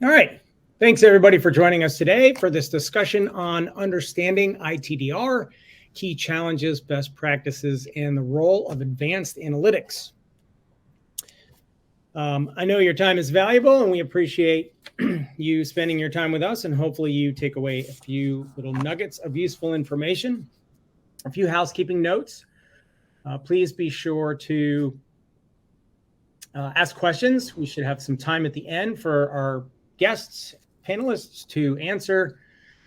All right. Thanks, everybody, for joining us today for this discussion on understanding ITDR, key challenges, best practices, and the role of advanced analytics. I know your time is valuable, and we appreciate you spending your time with us, and hopefully you take away a few little nuggets of useful information. A few housekeeping notes. Please be sure to ask questions. We should have some time at the end for our guests, panelists to answer.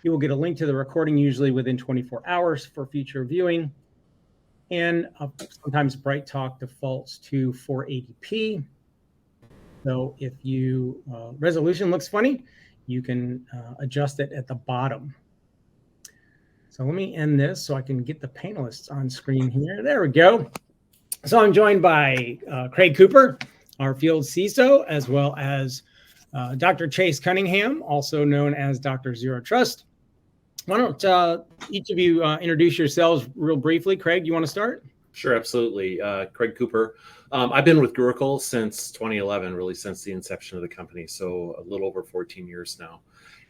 You will get a link to the recording usually within 24 hours for future viewing. And sometimes Bright Talk defaults to 480p. So if you resolution looks funny, you can adjust it at the bottom. So let me end this so I can get the panelists on screen here. There we go. So I'm joined by Craig Cooper, our field CISO, as well as Dr. Chase Cunningham, also known as Dr. Zero Trust. Why don't each of you introduce yourselves real briefly? Craig, you want to start? Sure, absolutely. Craig Cooper. I've been with Gurucul since 2011, really since the inception of the company, so a little over 14 years now.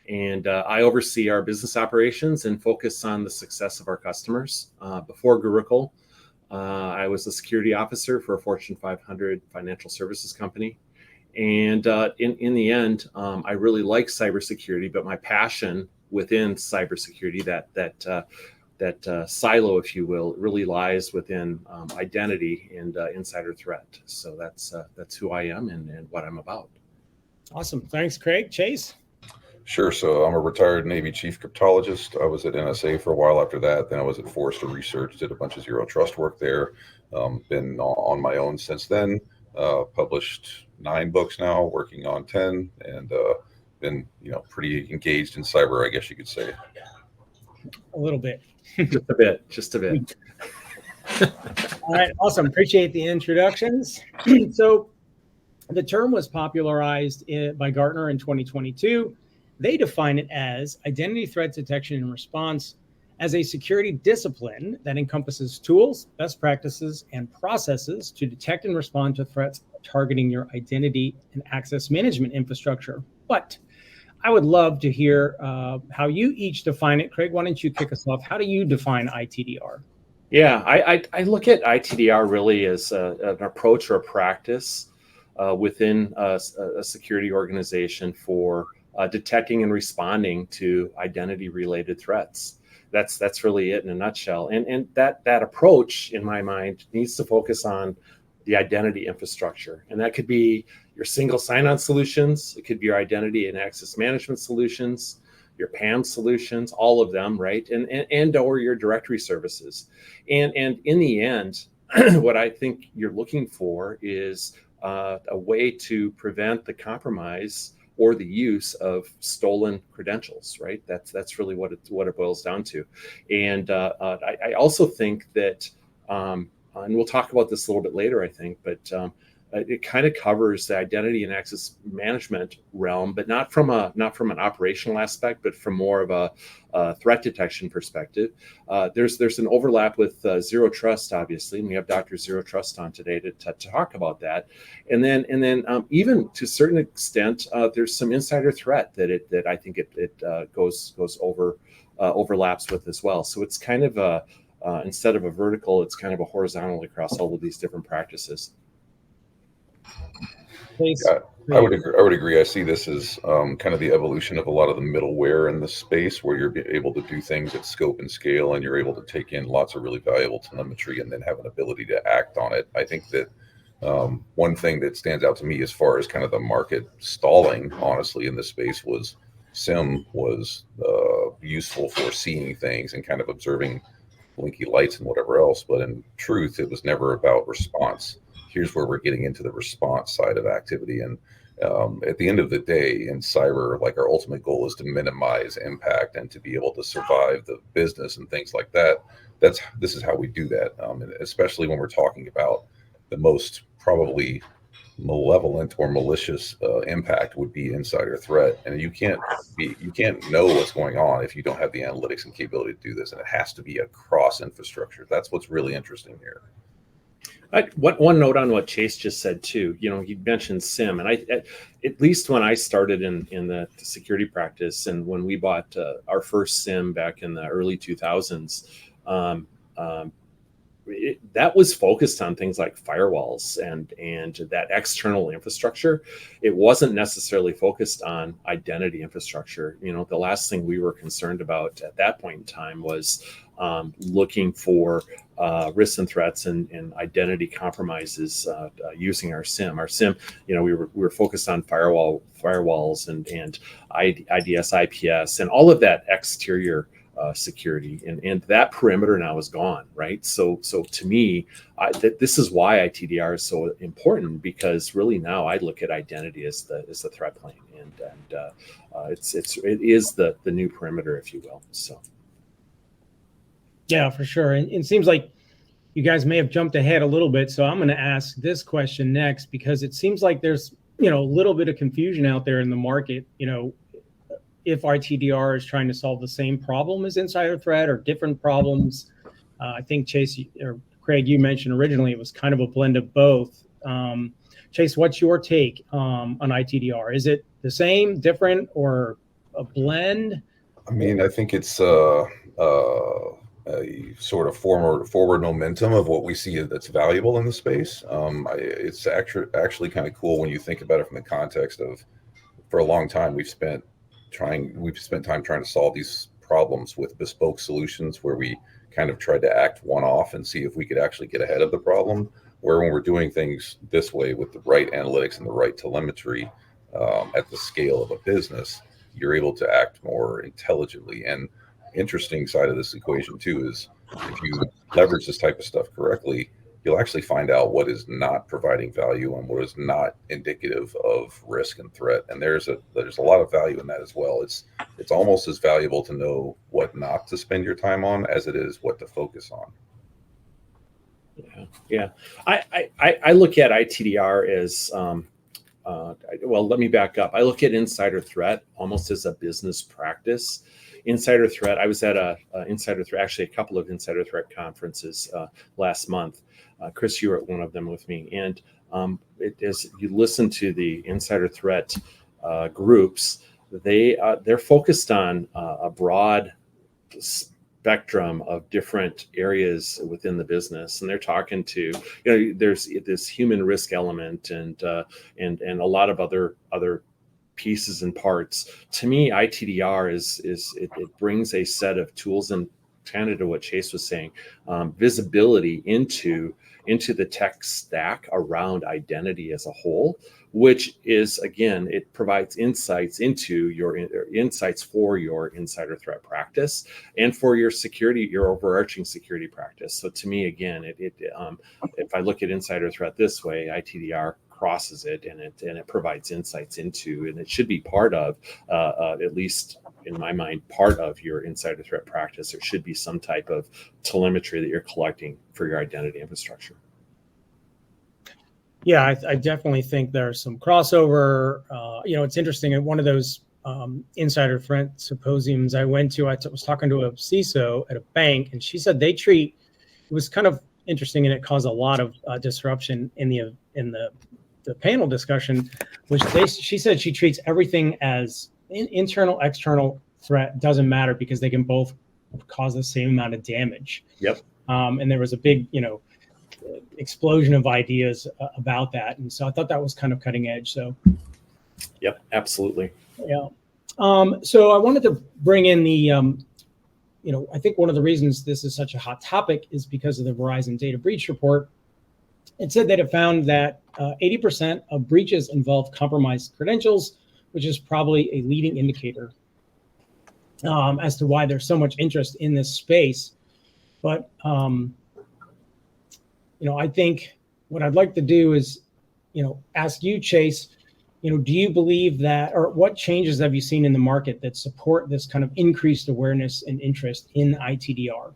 And I oversee our business operations and focus on the success of our customers. Before Gurucul, I was a security officer for a Fortune 500 financial services company. And in the end, I really like cybersecurity, but my passion within cybersecurity, that silo, if you will, really lies within identity and insider threat. So that's who I am and what I'm about. Awesome. Thanks, Craig. Chase? Sure. So I'm a retired Navy chief cryptologist. I was at NSA for a while after that. Then I was at Forrester Research, did a bunch of zero trust work there. Been on my own since then. Published 9 books now, working on 10, and been pretty engaged in cyber, I guess you could say. A little bit. Just a bit. All right, awesome. Appreciate the introductions. So the term was popularized by Gartner in 2022. They define it as identity threat detection and response as a security discipline that encompasses tools, best practices, and processes to detect and respond to threats targeting your identity and access management infrastructure. But I would love to hear how you each define it. Craig, why don't you kick us off? How do you define ITDR? Yeah, I look at ITDR really as an approach or a practice within a security organization for detecting and responding to identity-related threats. That's really it in a nutshell. And that approach, in my mind, needs to focus on the identity infrastructure. And that could be your single sign-on solutions. It could be your identity and access management solutions, your PAM solutions, all of them, right? And or your directory services. And in the end, what I think you're looking for is a way to prevent the compromise or the use of stolen credentials, right? That's really what it boils down to. And I also think that, and we'll talk about this a little bit later, I think, but it kind of covers the identity and access management realm, but not from an operational aspect, but from more of a threat detection perspective. There's an overlap with zero trust, obviously, and we have Dr. Zero Trust on today to talk about that. And then even to a certain extent, there's some insider threat that I think it overlaps with as well. So it's kind of instead of a vertical, it's kind of a horizontal across all of these different practices. Yeah, I would agree. I see this as kind of the evolution of a lot of the middleware in the space, where you're able to do things at scope and scale, and you're able to take in lots of really valuable telemetry and then have an ability to act on it. I think that one thing that stands out to me as far as kind of the market stalling, honestly, in this space was SIM was useful for seeing things and kind of observing blinky lights and whatever else. But in truth, it was never about response. Here's where we're getting into the response side of activity. And at the end of the day, in cyber, like, our ultimate goal is to minimize impact and to be able to survive the business and things like that. This is how we do that, and especially when we're talking about the most probably malevolent or malicious impact would be insider threat. And you can't know what's going on if you don't have the analytics and capability to do this. And it has to be across infrastructure. That's what's really interesting here. One note on what Chase just said too. You mentioned SIM, and at least when I started in the security practice, and when we bought our first SIM back in the early 2000s, um, um, that was focused on things like firewalls and that external infrastructure. It wasn't necessarily focused on identity infrastructure. The last thing we were concerned about at that point in time was looking for risks and threats and identity compromises using our SIM. Our SIM, we were focused on firewalls and IDS, IPS, and all of that exterior security, and that perimeter now is gone, right? So to me, this is why ITDR is so important, because really now I look at identity as the threat plane, and it is the new perimeter, if you will. So yeah, for sure. And it seems like you guys may have jumped ahead a little bit, so I'm going to ask this question next, because it seems like there's a little bit of confusion out there in the market. If ITDR is trying to solve the same problem as insider threat or different problems. I think Chase or Craig, you mentioned originally it was kind of a blend of both. Chase, what's your take on ITDR? Is it the same, different, or a blend? I mean, I think it's a sort of forward momentum of what we see that's valuable in the space. It's actually kind of cool when you think about it from the context of, for a long time, we've spent time trying to solve these problems with bespoke solutions where we kind of tried to act one-off and see if we could actually get ahead of the problem. Where when we're doing things this way with the right analytics and the right telemetry at the scale of a business, you're able to act more intelligently. And interesting side of this equation too is if you leverage this type of stuff correctly, you'll actually find out what is not providing value and what is not indicative of risk and threat. And there's a lot of value in that as well. It's almost as valuable to know what not to spend your time on as it is what to focus on. Yeah. I look at ITDR as well, let me back up. I look at insider threat almost as a business practice. Insider threat, I was at actually a couple of insider threat conferences last month. Chris, you were at one of them with me. And as you listen to the insider threat groups, they're focused on a broad spectrum of different areas within the business, and they're talking to, there's this human risk element and a lot of other pieces and parts. To me, ITDR it brings a set of tools, and kind of to what Chase was saying, visibility into the tech stack around identity as a whole, which is, again, it provides insights for your insider threat practice and for your overarching security practice. So to me, again, if I look at insider threat this way, ITDR crosses it, and it provides insights into, and it should be part of, at least in my mind, part of your insider threat practice. There should be some type of telemetry that you're collecting for your identity infrastructure. Yeah, I definitely think there's some crossover. It's interesting. At one of those insider threat symposiums I went to, I was talking to a CISO at a bank, and she said it was kind of interesting, and it caused a lot of disruption in the panel discussion, which she said she treats everything as internal, external threat, doesn't matter, because they can both cause the same amount of damage. Yep. And there was a big, explosion of ideas about that. And so I thought that was kind of cutting edge. So. Yep, absolutely. Yeah. So I wanted to bring in the, I think one of the reasons this is such a hot topic is because of the Verizon data breach report. It said that it found that 80% of breaches involve compromised credentials, which is probably a leading indicator as to why there's so much interest in this space. But, I think what I'd like to do is, ask you, Chase, do you believe that, or what changes have you seen in the market that support this kind of increased awareness and interest in ITDR?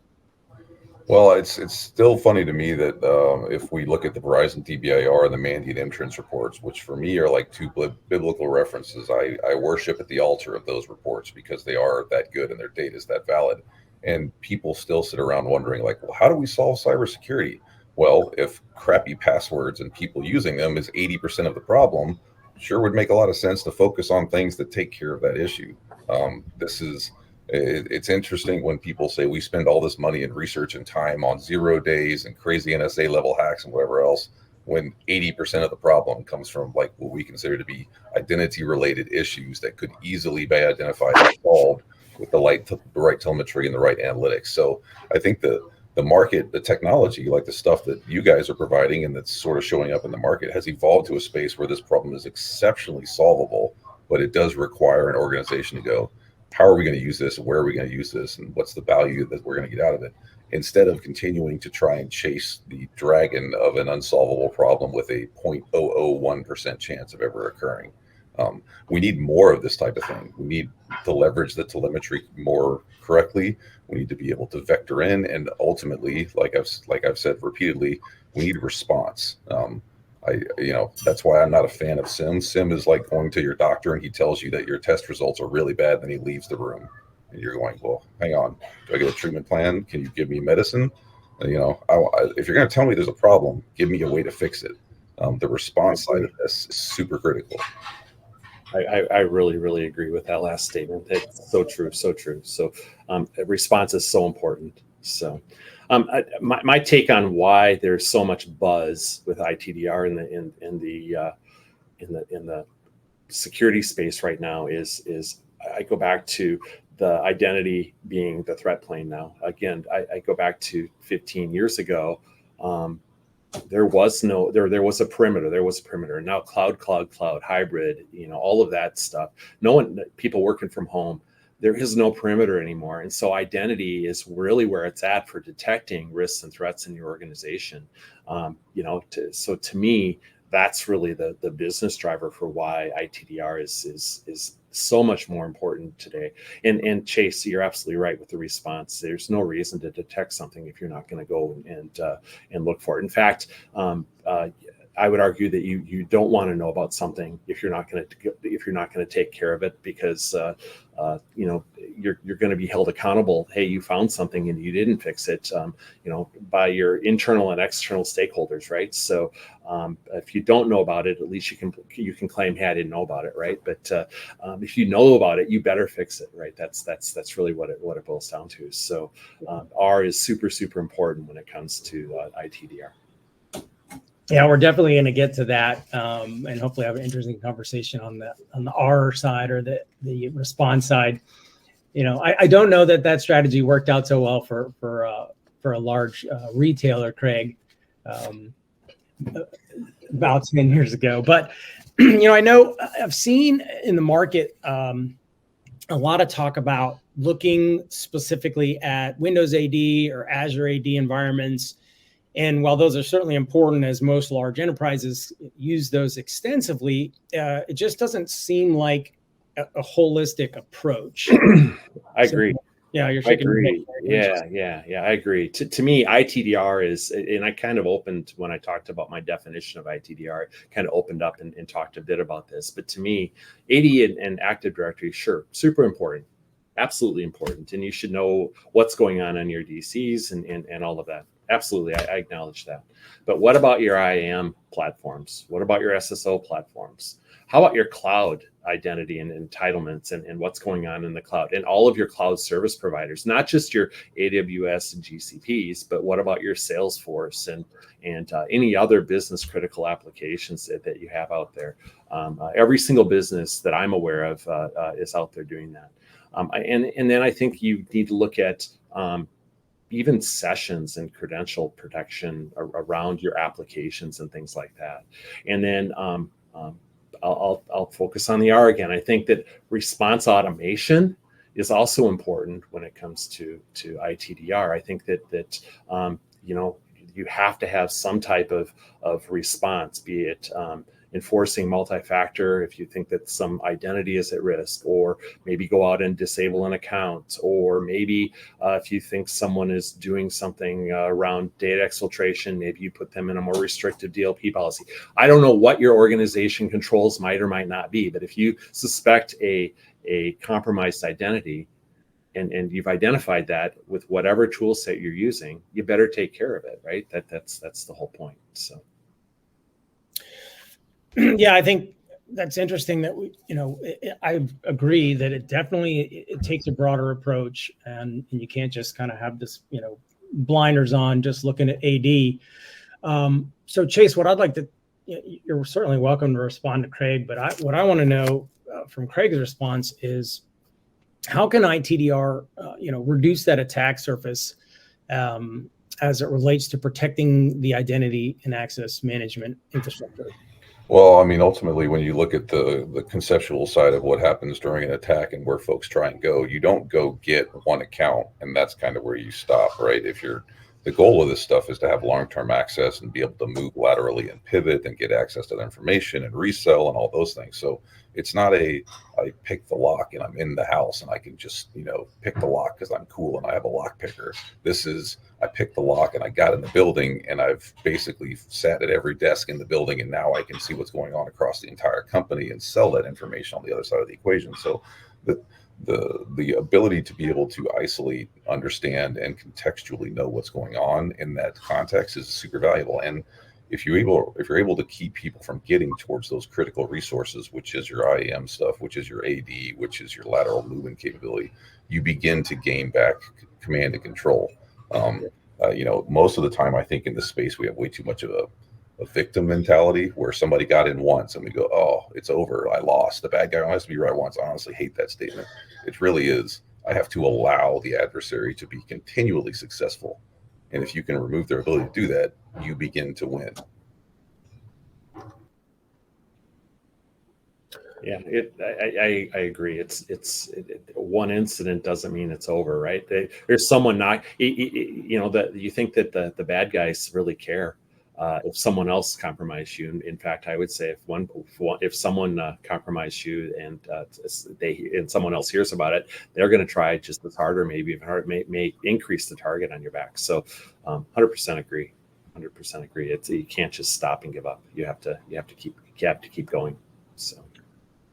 Well, it's still funny to me that if we look at the Verizon DBIR and the Mandiant entrance reports, which for me are like two biblical references, I worship at the altar of those reports because they are that good and their data is that valid. And people still sit around wondering, like, well, how do we solve cybersecurity? Well, if crappy passwords and people using them is 80% of the problem, sure would make a lot of sense to focus on things that take care of that issue. It's interesting when people say we spend all this money and research and time on 0 days and crazy NSA level hacks and whatever else, when 80% of the problem comes from like what we consider to be identity related issues that could easily be identified and solved with the right telemetry and the right analytics. So I think the market, the technology, like the stuff that you guys are providing and that's sort of showing up in the market, has evolved to a space where this problem is exceptionally solvable, but it does require an organization to go, how are we going to use this? Where are we going to use this? And what's the value that we're going to get out of it? Instead of continuing to try and chase the dragon of an unsolvable problem with a 0.001% chance of ever occurring. We need more of this type of thing. We need to leverage the telemetry more correctly. We need to be able to vector in, and ultimately, like I've said repeatedly, we need a response. That's why I'm not a fan of SIM. SIM is like going to your doctor and he tells you that your test results are really bad, then he leaves the room, and you're going, well, hang on, do I get a treatment plan? Can you give me medicine? If you're going to tell me there's a problem, give me a way to fix it. The response side of this is super critical. I really, really agree with that last statement. It's so true, so true. So response is so important. So my take on why there's so much buzz with ITDR in the security space right now is I go back to the identity being the threat plane now. Again, I go back to 15 years ago. There was a perimeter. Now cloud, hybrid, all of that stuff. People working from home, there is no perimeter anymore. And so identity is really where it's at for detecting risks and threats in your organization. So to me, that's really the business driver for why ITDR is so much more important today. And Chase, you're absolutely right with the response. There's no reason to detect something if you're not going to go and look for it. In fact, I would argue that you don't want to know about something if you're not going to take care of it, because you're going to be held accountable. Hey, you found something and you didn't fix it, by your internal and external stakeholders, right? So if you don't know about it, at least you can claim, hey, I didn't know about it, right? But if you know about it, you better fix it, right? That's really what it boils down to. So R is super, super important when it comes to ITDR. Yeah, we're definitely going to get to that, and hopefully have an interesting conversation on the R side or the response side. I don't know that strategy worked out so well for a large retailer, Craig, about 10 years ago. But I know I've seen in the market a lot of talk about looking specifically at Windows AD or Azure AD environments. And while those are certainly important, as most large enterprises use those extensively, it just doesn't seem like a holistic approach. I agree. Yeah, you're shaking your head. Yeah, I agree. To me, ITDR is, and I kind of opened when I talked about my definition of ITDR, kind of opened up and talked a bit about this. But to me, AD and Active Directory, sure, super important, absolutely important, and you should know what's going on your DCs and all of that. Absolutely, I acknowledge that. But what about your IAM platforms? What about your SSO platforms? How about your cloud identity and entitlements and what's going on in the cloud and all of your cloud service providers, not just your AWS and GCPs, but what about your Salesforce and any other business critical applications that you have out there? Every single business that I'm aware of is out there doing that. And then I think you need to look at even sessions and credential protection around your applications and things like that. And then I'll focus on the R again. I think that response automation is also important when it comes to ITDR. I think that you have to have some type of response, be it enforcing multi-factor if you think that some identity is at risk, or maybe go out and disable an account, or maybe if you think someone is doing something around data exfiltration, maybe you put them in a more restrictive DLP policy. I don't know what your organization controls might or might not be, but if you suspect a compromised identity and you've identified that with whatever tool set you're using, you better take care of it, right? That's the whole point. So yeah, I think that's interesting that I agree that it takes a broader approach, and you can't just kind of have this, blinders on just looking at AD. So Chase, what I'd like to, you're certainly welcome to respond to Craig, but what I want to know from Craig's response is, how can ITDR, reduce that attack surface as it relates to protecting the identity and access management infrastructure? Well, I mean, ultimately, when you look at the conceptual side of what happens during an attack and where folks try and go, you don't go get one account, and that's kind of where you stop, right? The goal of this stuff is to have long-term access and be able to move laterally and pivot and get access to the information and resell and all those things. So it's not I pick the lock and I'm in the house and I can just, pick the lock because I'm cool and I have a lock picker. This is, I picked the lock and I got in the building and I've basically sat at every desk in the building, and now I can see what's going on across the entire company and sell that information on the other side of the equation. So the ability to be able to isolate, understand, and contextually know what's going on in that context is super valuable. And if you're able to keep people from getting towards those critical resources, which is your IAM stuff, which is your AD, which is your lateral movement capability, you begin to gain back command and control. Most of the time, I think in this space we have way too much of a victim mentality where somebody got in once and we go, oh, it's over, I lost. The bad guy only has to be right once. I honestly hate that statement. It really is. I have to allow the adversary to be continually successful. And if you can remove their ability to do that, you begin to win. Yeah, I agree. One incident doesn't mean it's over, right? There's someone that you think that the bad guys really care. If someone else compromised you, in fact, I would say if someone compromised you and someone else hears about it, they're going to try just as hard, or maybe even harder, may increase the target on your back. So, 100% agree. 100% agree. You can't just stop and give up. You have to keep going. So,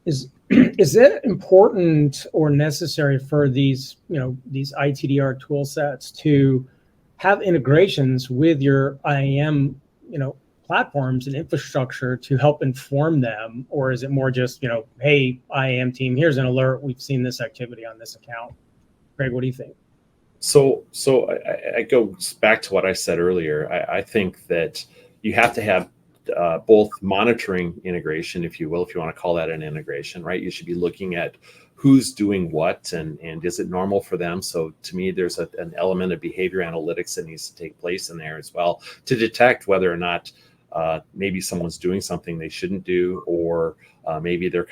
is it important or necessary for these ITDR tool sets to have integrations with your IAM platforms and infrastructure to help inform them? Or is it more just, hey, IAM team, here's an alert, we've seen this activity on this account? Craig, what do you think? So I go back to what I said earlier. I think that you have to have both monitoring integration, if you will, if you want to call that an integration, right? You should be looking at who's doing what and is it normal for them. So to me, there's an element of behavior analytics that needs to take place in there as well to detect whether or not maybe someone's doing something they shouldn't do, or maybe their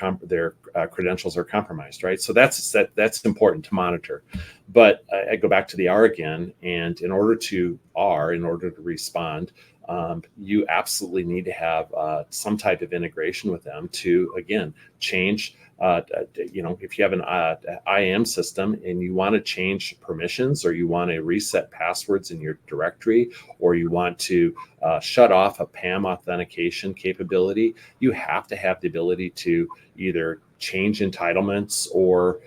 credentials are compromised, right? So that's important to monitor. But I go back to the R again, and in order to respond, you absolutely need to have some type of integration with them to, again, change. If you have an IAM system and you want to change permissions, or you want to reset passwords in your directory, or you want to shut off a PAM authentication capability, you have to have the ability to either change entitlements or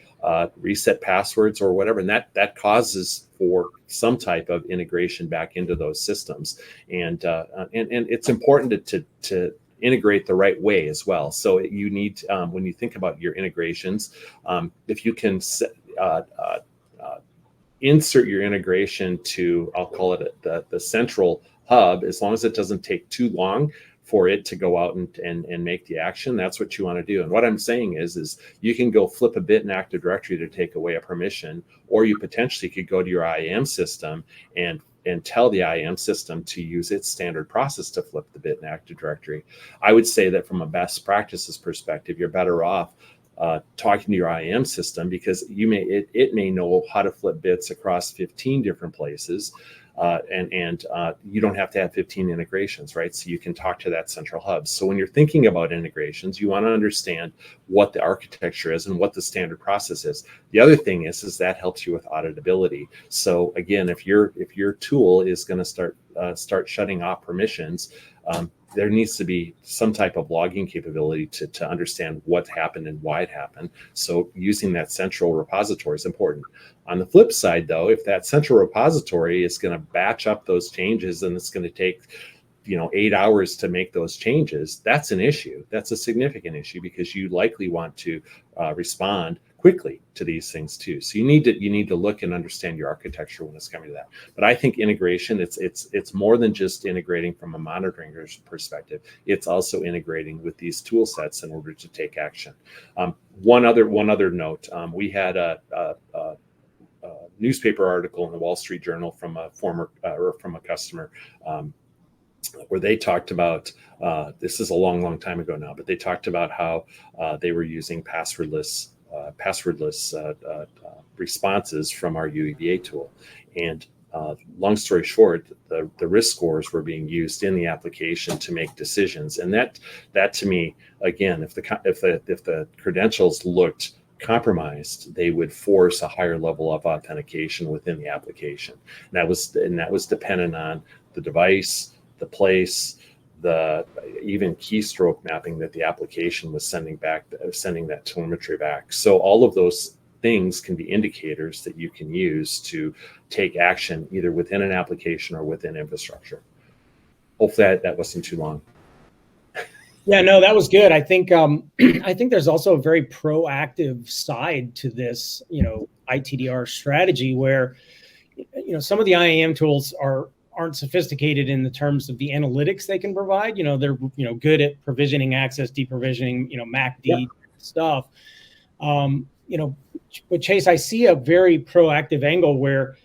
reset passwords or whatever. And that causes for some type of integration back into those systems. And it's important to integrate the right way as well. So you need, when you think about your integrations, if you can insert your integration to, I'll call it the central hub, as long as it doesn't take too long for it to go out and make the action, that's what you want to do. And what I'm saying is you can go flip a bit in Active Directory to take away a permission, or you potentially could go to your IAM system and tell the IAM system to use its standard process to flip the bit in Active Directory. I would say that from a best practices perspective, you're better off talking to your IAM system, because it may know how to flip bits across 15 different places. And you don't have to have 15 integrations, right? So you can talk to that central hub. So when you're thinking about integrations, you want to understand what the architecture is and what the standard process is. The other thing is that helps you with auditability. So again, if your tool is going to start start shutting off permissions, there needs to be some type of logging capability to understand what happened and why it happened. So using that central repository is important. On the flip side, though, if that central repository is going to batch up those changes and it's going to take 8 hours to make those changes, that's an issue. That's a significant issue because you likely want to respond quickly to these things too. So you need to look and understand your architecture when it's coming to that. But I think integration, it's more than just integrating from a monitoring perspective. It's also integrating with these tool sets in order to take action. One other note, we had a newspaper article in the Wall Street Journal from a customer, where they talked about, this is a long time ago now, but they talked about how they were using passwordless responses from our UEBA tool. And long story short, the risk scores were being used in the application to make decisions. And that to me, again, if the credentials looked compromised, they would force a higher level of authentication within the application. And that was dependent on the device, the place, the even keystroke mapping that the application was sending that telemetry back. So all of those things can be indicators that you can use to take action either within an application or within infrastructure. Hopefully that wasn't too long. Yeah, no, that was good. I think there's also a very proactive side to this, ITDR strategy where, some of the IAM tools aren't sophisticated in the terms of the analytics they can provide. They're good at provisioning access, deprovisioning, MACD stuff. But Chase, I see a very proactive angle where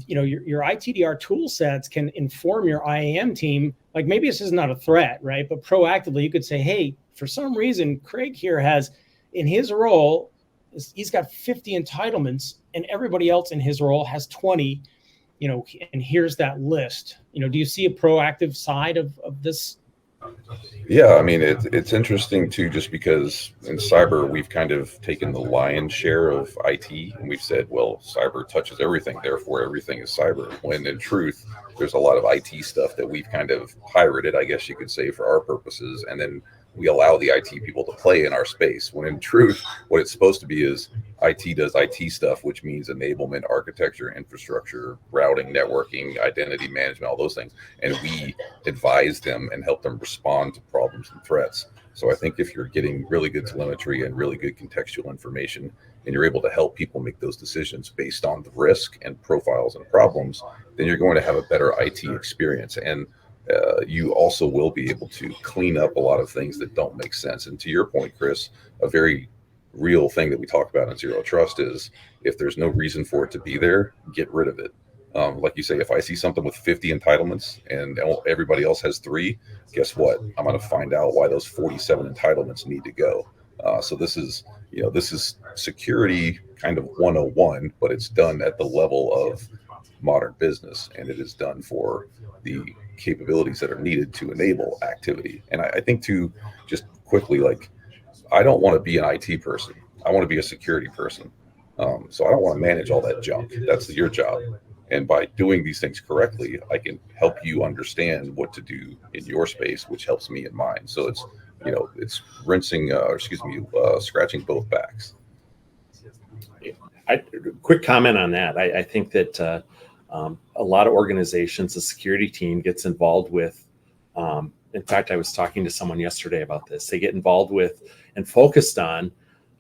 your ITDR tool sets can inform your IAM team. Like maybe this is not a threat, right? But proactively, you could say, hey, for some reason, Craig here has, in his role, he's got 50 entitlements, and everybody else in his role has 20. And here's that list. Do you see a proactive side of this? Yeah, I mean, it's interesting too, just because in cyber, we've kind of taken the lion's share of IT and we've said, well, cyber touches everything, therefore everything is cyber. When in truth, there's a lot of IT stuff that we've kind of pirated, I guess you could say, for our purposes. And then we allow the IT people to play in our space, when in truth, what it's supposed to be is IT does IT stuff, which means enablement, architecture, infrastructure, routing, networking, identity management, all those things. And we advise them and help them respond to problems and threats. So I think if you're getting really good telemetry and really good contextual information, and you're able to help people make those decisions based on the risk and profiles and problems, then you're going to have a better IT experience. And you also will be able to clean up a lot of things that don't make sense. And to your point, Chris, a very real thing that we talk about in Zero Trust is if there's no reason for it to be there, get rid of it. Like you say, if I see something with 50 entitlements and everybody else has 3, guess what? I'm going to find out why those 47 entitlements need to go. So this is security kind of 101, but it's done at the level of modern business, and it is done for the capabilities that are needed to enable activity. And I think too, just quickly, like, I don't want to be an IT person. I want to be a security person. So I don't want to manage all that junk. That's your job. And by doing these things correctly, I can help you understand what to do in your space, which helps me in mine. So it's, it's scratching both backs. Quick comment on that. I think that a lot of organizations, the security team gets involved with, in fact, I was talking to someone yesterday about this. They get involved with and focused on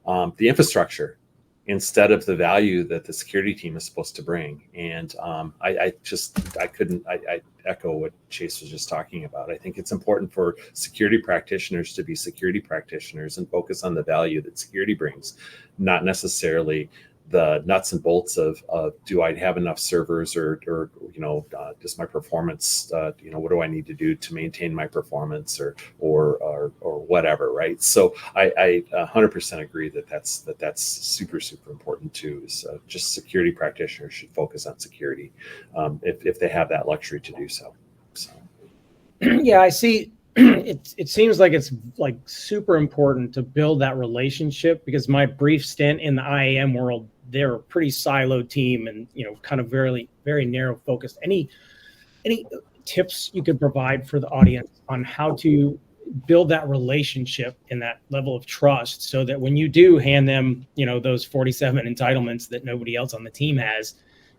the infrastructure instead of the value that the security team is supposed to bring. And I echo what Chase was just talking about. I think it's important for security practitioners to be security practitioners and focus on the value that security brings, not necessarily the nuts and bolts of do I have enough servers or does my performance, what do I need to do to maintain my performance or whatever, right? So I 100% agree that's super important too. Is just security practitioners should focus on security if they have that luxury to do so. Yeah, I see. It seems like it's like super important to build that relationship, because my brief stint in the IAM world, they're a pretty siloed team and kind of very, very narrow focused. tips you could provide for the audience on how to build that relationship and that level of trust, so that when you do hand them, those 47 entitlements that nobody else on the team has,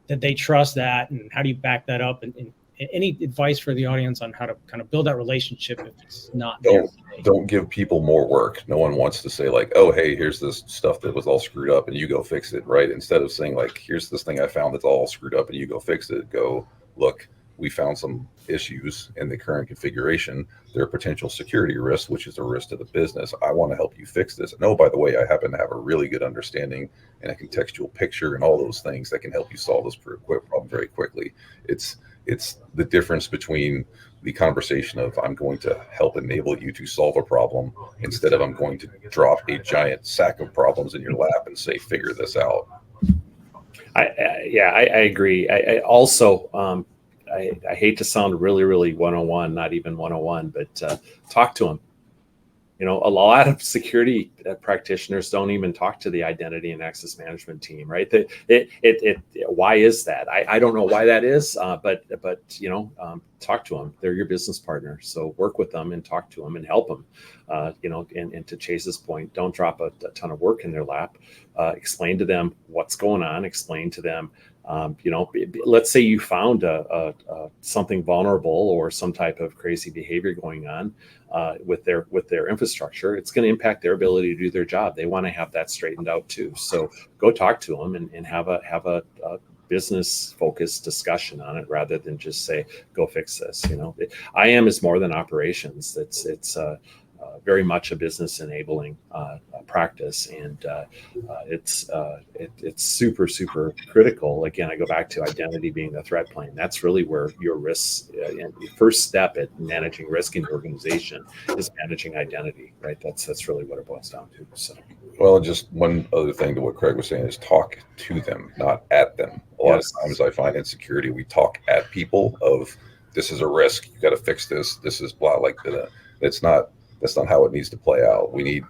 that they trust that? And how do you back that up? And any advice for the audience on how to kind of build that relationship if it's not there? Don't give people more work. No one wants to say like, oh, hey, here's this stuff that was all screwed up and you go fix it, right? Instead of saying like, here's this thing I found that's all screwed up and you go fix it, go, look, we found some issues in the current configuration. There are potential security risks, which is a risk to the business. I want to help you fix this. And oh, by the way, I happen to have a really good understanding and a contextual picture and all those things that can help you solve this problem very quickly. It's the difference between the conversation of I'm going to help enable you to solve a problem instead of I'm going to drop a giant sack of problems in your lap and say, figure this out. I agree. I also, I hate to sound really, really 101, not even 101, but talk to them. A lot of security practitioners don't even talk to the identity and access management team, right? Why is that? I don't know why that is, but talk to them. They're your business partner, so work with them and talk to them and help them. And to Chase's point, don't drop a ton of work in their lap. Explain to them what's going on. Explain to them. Let's say you found something vulnerable or some type of crazy behavior going on with their infrastructure. It's going to impact their ability to do their job. They want to have that straightened out too. So go talk to them and have a business focused discussion on it, rather than just say, go fix this. IAM is more than operations. It's very much a business enabling practice, and it's super, super critical. Again, I go back to identity being the threat plane. That's really where your risks, and the first step at managing risk in your organization is managing identity, right? That's really what it boils down to. So, well, just one other thing to what Craig was saying is talk to them, not at them. A lot of times I find in security, we talk at people of, this is a risk, you got to fix this. This is blah, like that. That's not how it needs to play out. We need,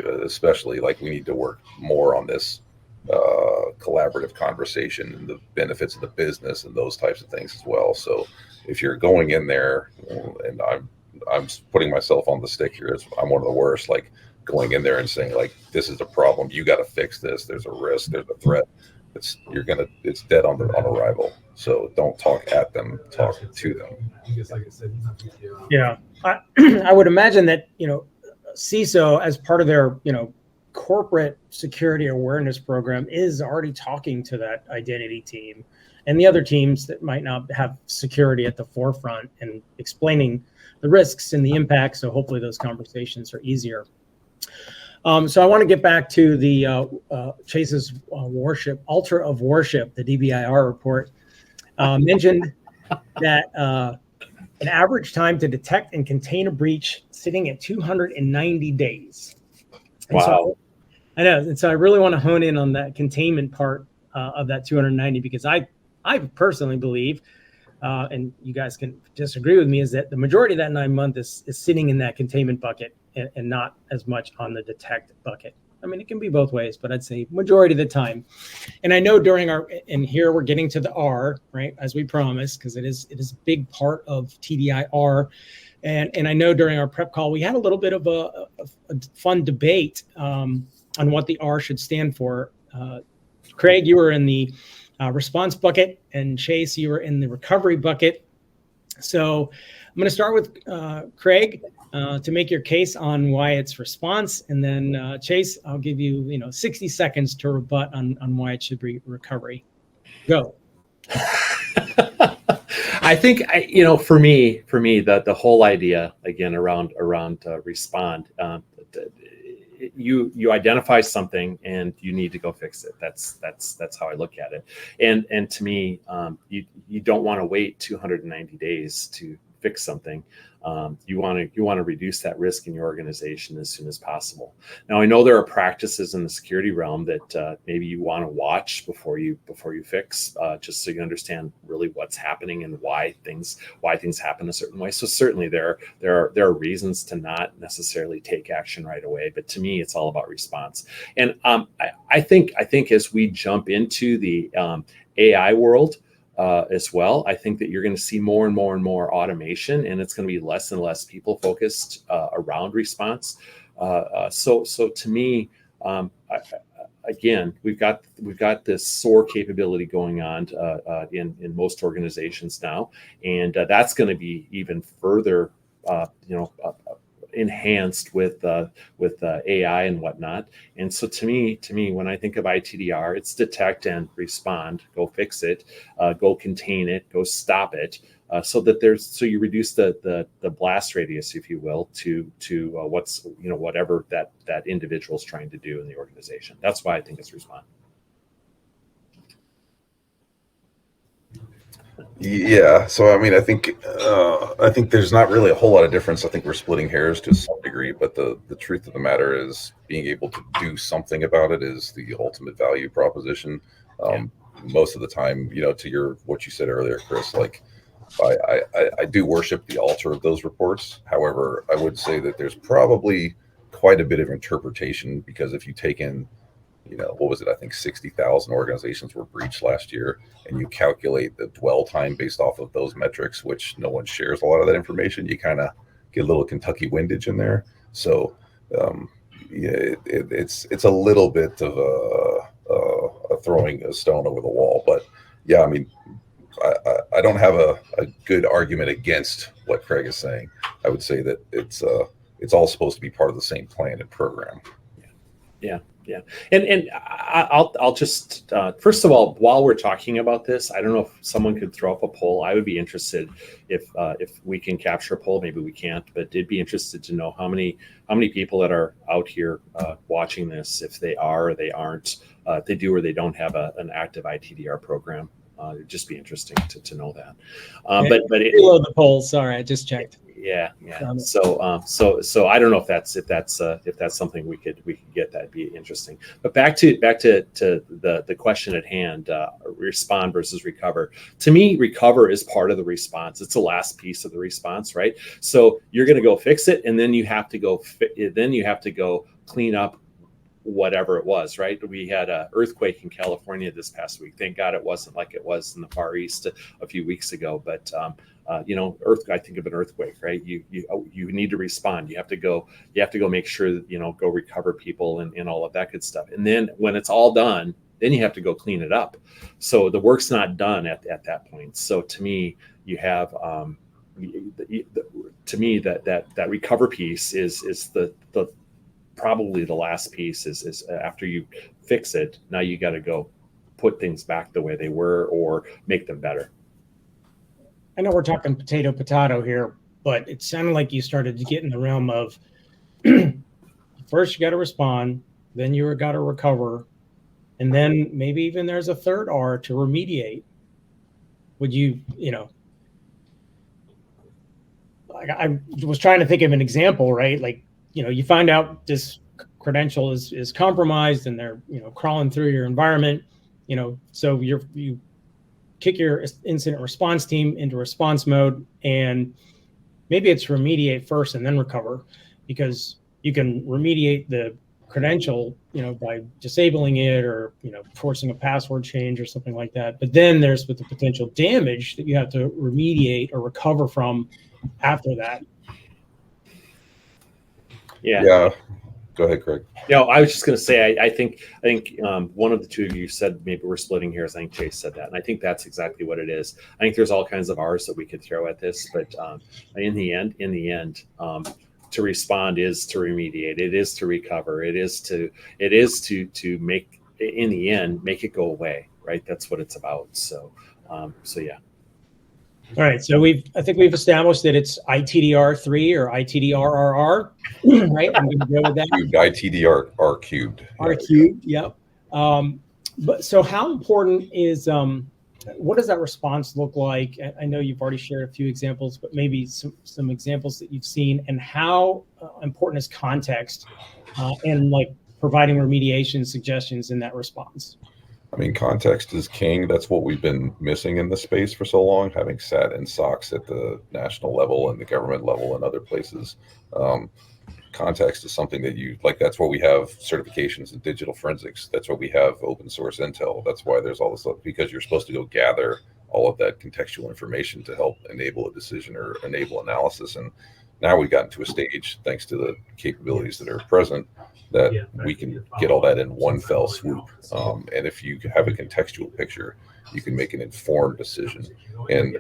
especially, we need to work more on this collaborative conversation and the benefits of the business and those types of things as well. So if you're going in there, and I'm putting myself on the stick here, I'm one of the worst, going in there and saying this is a problem, you got to fix this, there's a risk, there's a threat, it's dead on arrival. So don't talk at them, talk to them. Yeah, I would imagine that CISO, as part of their corporate security awareness program, is already talking to that identity team and the other teams that might not have security at the forefront, and explaining the risks and the impacts. So hopefully those conversations are easier. So I want to get back to the Chase's Altar of Worship, the DBIR report mentioned that an average time to detect and contain a breach sitting at 290 days. And wow. So I know. And so I really want to hone in on that containment part of that 290, because I personally believe, and you guys can disagree with me, is that the majority of that 9 month is sitting in that containment bucket and not as much on the detect bucket. I mean, it can be both ways, but I'd say majority of the time. And I know and here we're getting to the R, right, as we promised, because it is a big part of TDIR. And I know during our prep call, we had a little bit of a fun debate on what the R should stand for. Craig, you were in the response bucket, and Chase, you were in the recovery bucket. So I'm going to start with Craig to make your case on why it's response, and then Chase, I'll give you 60 seconds to rebut on why it should be recovery. Go. I think for me the whole idea again around respond. You identify something and you need to go fix it. That's how I look at it. And to me, you don't want to wait 290 days to fix something. You want to reduce that risk in your organization as soon as possible. Now, I know there are practices in the security realm that maybe you want to watch before you fix, just so you understand really what's happening and why things happen a certain way. So certainly there are reasons to not necessarily take action right away, but to me, it's all about response. And I think as we jump into the AI world, as well. I think that you're going to see more and more and more automation, and it's going to be less and less people focused around response. So to me, again, we've got this SOAR capability going on in most organizations now, and that's going to be even further, enhanced with AI and whatnot. And so to me, when I think of ITDR, it's detect and respond, go fix it, go contain it, go stop it, so you reduce the blast radius, if you will, to what's whatever that individual is trying to do in the organization. That's why I think it's respond. Yeah, so I mean, I think there's not really a whole lot of difference. I think we're splitting hairs to some degree, but the truth of the matter is being able to do something about it is the ultimate value proposition. Most of the time, to what you said earlier, Chris, like I do worship the altar of those reports. However, I would say that there's probably quite a bit of interpretation, because if you take in, what was it? I think 60,000 organizations were breached last year, and you calculate the dwell time based off of those metrics, which no one shares a lot of that information. You kind of get a little Kentucky windage in there. So it's a little bit of a throwing a stone over the wall. But yeah, I mean, I don't have a good argument against what Craig is saying. I would say that it's all supposed to be part of the same plan and program. Yeah. And I'll just first of all, while we're talking about this, I don't know if someone could throw up a poll. I would be interested if we can capture a poll. Maybe we can't, but it'd be interested to know how many people that are out here watching this, if they are or they aren't, if they do or they don't have an active ITDR program. It'd just be interesting to know that. But below the poll. Sorry, I just checked. Yeah. So I don't know if that's something we could get. That'd be interesting. But back to the question at hand: respond versus recover. To me, recover is part of the response. It's the last piece of the response, right? So you're going to go fix it, and then you have to go clean up whatever it was, right? We had an earthquake in California this past week. Thank God it wasn't like it was in the Far East a few weeks ago. But I think of an earthquake, right? You need to respond. You have to go make sure that, go recover people and all of that good stuff. And then when it's all done, then you have to go clean it up. So the work's not done at that point. So to me, you have that recover piece is the probably the last piece is after you fix it. Now you got to go put things back the way they were or make them better. I know we're talking potato here, but it sounded like you started to get in the realm of first you got to respond, then you got to recover, and then maybe even there's a third R to remediate. Would you, I was trying to think of an example, right? Like, you find out this credential is compromised and they're, crawling through your environment, so you kick your incident response team into response mode, and maybe it's remediate first and then recover, because you can remediate the credential, by disabling it or, forcing a password change or something like that. But then there's with the potential damage that you have to remediate or recover from after that. Yeah. Go ahead, Craig. I was just going to say, I think one of the two of you said maybe we're splitting hairs. I think Chase said that, and I think that's exactly what it is. I think there's all kinds of R's that we could throw at this, but in the end, to respond is to remediate. It is to recover. It is to make, in the end, make it go away. Right. That's what it's about. So yeah. All right, so I think we've established that it's ITDR3 or ITDRRR, right? I'm going to go with that. ITDR R cubed. R cubed, yep. But so how important is what does that response look like? I know you've already shared a few examples, but maybe some examples that you've seen, and how important is context and like providing remediation suggestions in that response? I mean, context is king. That's what we've been missing in this space for so long, having sat in SOCs at the national level and the government level and other places. Context is something that that's why we have certifications in digital forensics. That's why we have open source intel. That's why there's all this stuff, because you're supposed to go gather all of that contextual information to help enable a decision or enable analysis. And now we've gotten to a stage, thanks to the capabilities that are present, that we can get all that in one fell swoop. And if you have a contextual picture, you can make an informed decision. And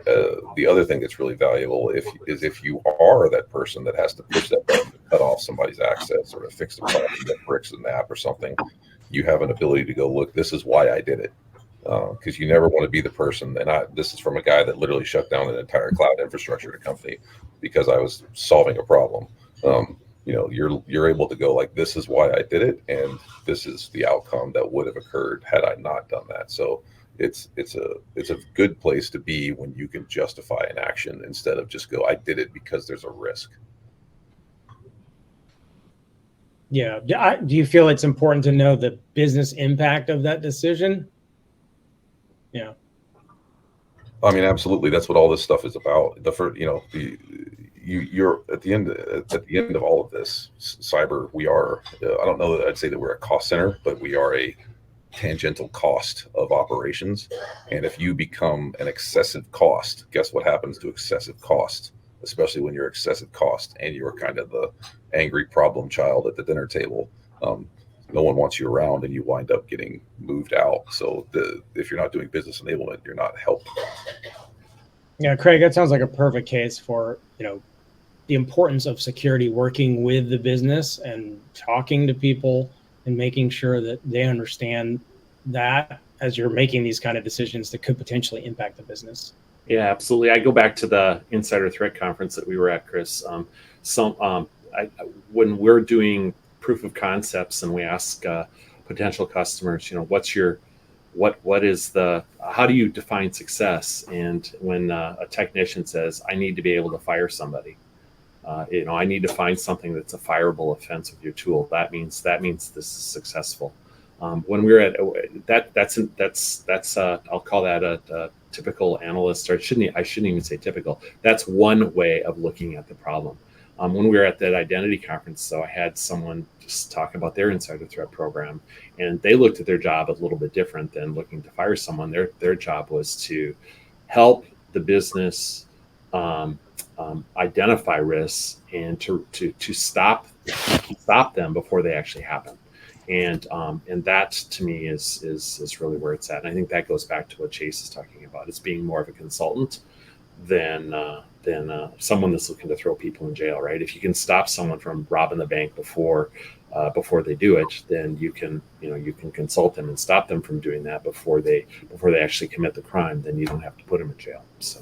the other thing that's really valuable is if you are that person that has to push that button to cut off somebody's access or to fix the problem that breaks an app or something, you have an ability to go, look, this is why I did it. Because you never want to be the person, and this is from a guy that literally shut down an entire cloud infrastructure at a company because I was solving a problem. You're able to go like, this is why I did it, and this is the outcome that would have occurred had I not done that. So it's a good place to be when you can justify an action instead of just go, I did it because there's a risk. Yeah. Do you feel it's important to know the business impact of that decision? Yeah. I mean, absolutely. That's what all this stuff is about. You're at the end of all of this cyber. We are. I don't know that I'd say that we're a cost center, but we are a tangential cost of operations. And if you become an excessive cost, guess what happens to excessive cost? Especially when you're excessive cost and you're kind of the angry problem child at the dinner table. No one wants you around, and you wind up getting moved out. So if you're not doing business enablement, you're not helping. Yeah, Craig, that sounds like a perfect case for, the importance of security, working with the business and talking to people and making sure that they understand that as you're making these kind of decisions that could potentially impact the business. Yeah, absolutely. I go back to the Insider Threat Conference that we were at, Chris. When we're doing proof of concepts and we ask potential customers, how do you define success? And when a technician says, I need to be able to fire somebody, I need to find something that's a fireable offense with your tool. That means this is successful. When we're at that's I'll call that a typical analyst, or I shouldn't even say typical. That's one way of looking at the problem. When we were at that identity conference, so I had someone just talk about their insider threat program, and they looked at their job a little bit different than looking to fire someone. Their job was to help the business identify risks and to stop them before they actually happen. And that to me is really where it's at. And I think that goes back to what Chase is talking about. It's being more of a consultant than someone that's looking to throw people in jail, right? If you can stop someone from robbing the bank before they do it, then you can consult them and stop them from doing that before they actually commit the crime. Then you don't have to put them in jail. So,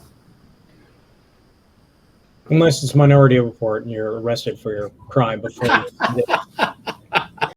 unless it's Minority Report and you're arrested for your crime before you